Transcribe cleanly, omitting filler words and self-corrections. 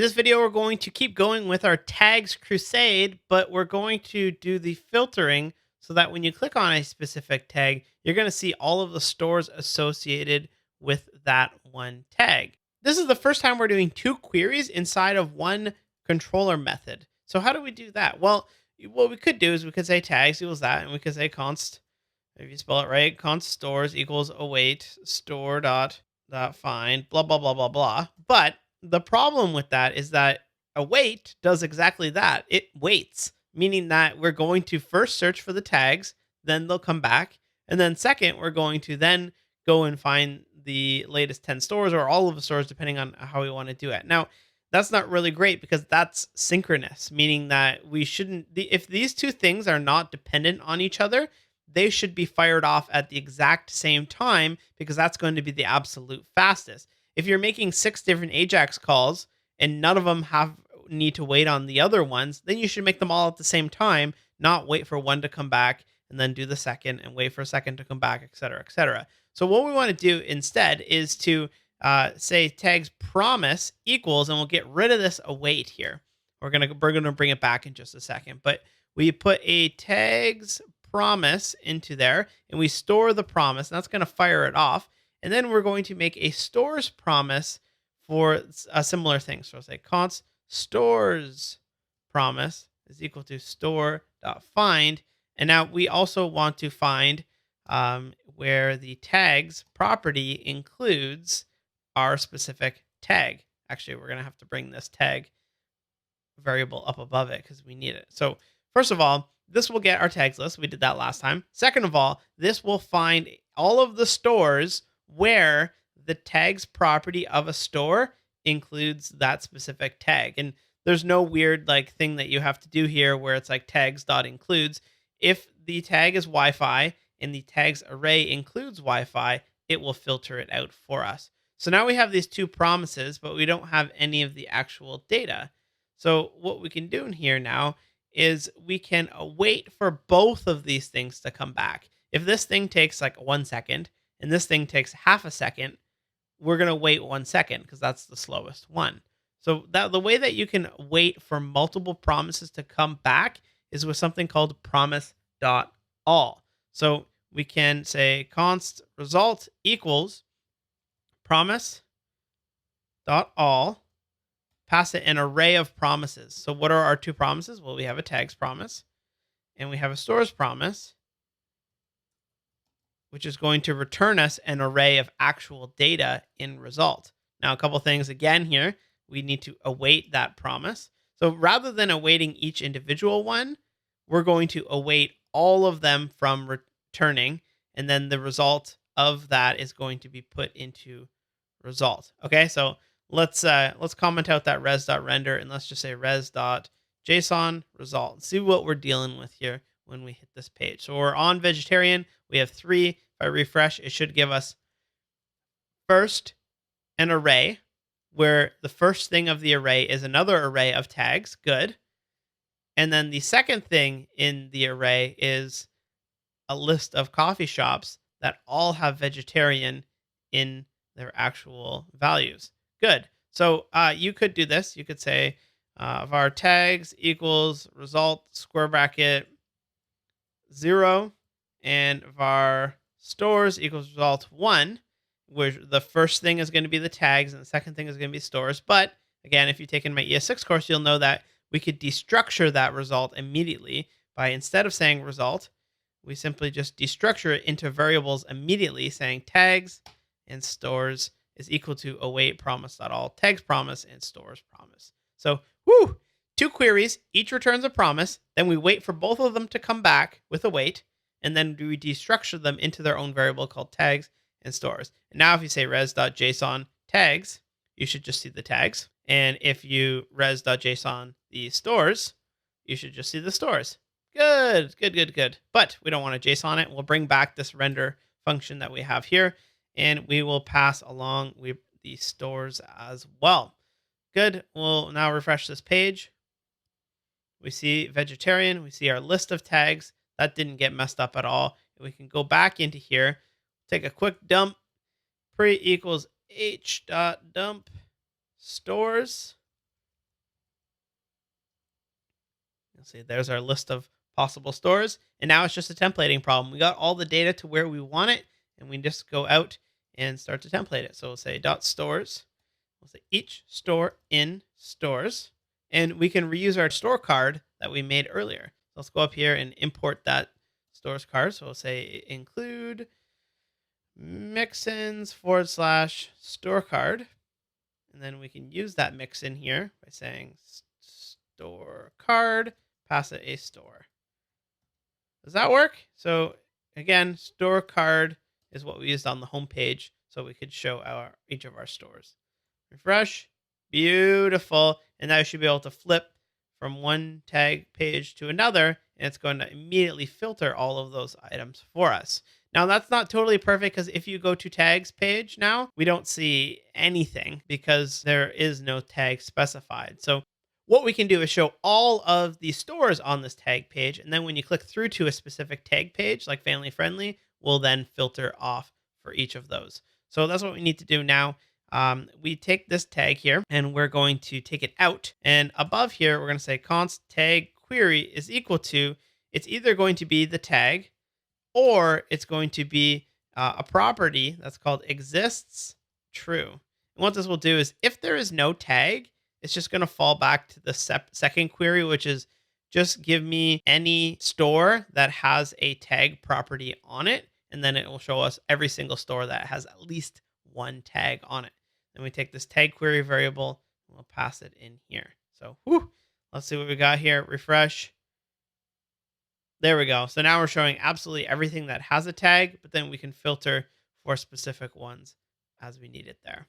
this video, we're going to keep going with our tags crusade, but we're going to do the filtering so that when you click on a specific tag, you're going to see all of the stores associated with that one tag. This is the first time we're doing two queries inside of one controller method. So how do we do that? Well, what we could do is we could say tags equals that, and we could say const, if you spell it right, const stores equals await store dot find blah blah blah blah blah. But the problem with that is that await does exactly that. It waits, meaning that we're going to first search for the tags, then they'll come back, and then second, we're going to then go and find the latest 10 stores or all of the stores depending on how we want to do it. Now, that's not really great because that's synchronous, meaning that we shouldn't if these two things are not dependent on each other, they should be fired off at the exact same time because that's going to be the absolute fastest. If you're making 6 different Ajax calls and none of them need to wait on the other ones, then you should make them all at the same time, not wait for one to come back and then do the second and wait for a second to come back, et cetera, et cetera. So what we want to do instead is to say tags promise equals, and we'll get rid of this await here. We're gonna bring it back in just a second, but we put a tags promise into there and we store the promise, and that's going to fire it off. And then we're going to make a stores promise for a similar thing. So I'll say const stores promise is equal to store.find. And now we also want to find where the tags property includes our specific tag. Actually, we're going to have to bring this tag variable up above it because we need it. So first of all, this will get our tags list. We did that last time. Second of all, this will find all of the stores where the tags property of a store includes that specific tag. And there's no weird thing that you have to do here where it's like tags.includes. If the tag is Wi-Fi and the tags array includes Wi-Fi, it will filter it out for us. So now we have these two promises, but we don't have any of the actual data. So what we can do in here now is we can wait for both of these things to come back. If this thing takes 1 second and this thing takes half a second, we're going to wait 1 second because that's the slowest one. So the way that you can wait for multiple promises to come back is with something called promise.all. So we can say const result equals promise.all. Pass it an array of promises. So what are our two promises? Well, we have a tags promise and we have a stores promise, which is going to return us an array of actual data in result. Now, a couple things again here. We need to await that promise. So rather than awaiting each individual one, we're going to await all of them from returning, and then the result of that is going to be put into result. Okay, so let's comment out that res.render and let's just say res.json result and see what we're dealing with here when we hit this page. So we're on vegetarian. We have 3. If I refresh, it should give us first an array where the first thing of the array is another array of tags. Good. And then the second thing in the array is a list of coffee shops that all have vegetarian in their actual values. Good. So you could do this. You could say var tags equals result square bracket 0 and var stores equals result 1, where the first thing is going to be the tags and the second thing is going to be stores. But again, if you've taken my ES6 course, you'll know that we could destructure that result immediately by, instead of saying result, we simply just destructure it into variables immediately, saying tags and stores is equal to await promise.all, tags promise and stores promise. So, 2 queries, each returns a promise. Then we wait for both of them to come back with await, and then we destructure them into their own variable called tags and stores. And now if you say res.json tags, you should just see the tags. And if you res.json the stores, you should just see the stores. Good. But we don't want to JSON it. We'll bring back this render function that we have here, and we will pass along with the stores as well. Good. We'll now refresh this page. We see vegetarian. We see our list of tags. That didn't get messed up at all. We can go back into here, take a quick dump. Pre equals h.dump stores. Let's see, there's our list of possible stores. And now it's just a templating problem. We got all the data to where we want it, and we just go out and start to template it. So we'll say dot stores. We'll say each store in stores. And we can reuse our store card that we made earlier. So let's go up here and import that stores card. So we'll say include mixins / store card. And then we can use that mixin here by saying store card, pass it a store. Does that work? So again, store card is what we used on the home page, so we could show each of our stores. Refresh. Beautiful. And now you should be able to flip from one tag page to another, and it's going to immediately filter all of those items for us. Now, that's not totally perfect because if you go to tags page now, we don't see anything because there is no tag specified. So what we can do is show all of the stores on this tag page. And then when you click through to a specific tag page, like family friendly, we'll then filter off for each of those. So that's what we need to do now. We take this tag here and we're going to take it out. And above here, we're going to say const tag query is equal to, it's either going to be the tag or it's going to be a property that's called exists true. And what this will do is if there is no tag, it's just going to fall back to the second query, which is just give me any store that has a tag property on it. And then it will show us every single store that has at least one tag on it. Then we take this tag query variable and we'll pass it in here. So let's see what we got here. Refresh. There we go. So now we're showing absolutely everything that has a tag, but then we can filter for specific ones as we need it there.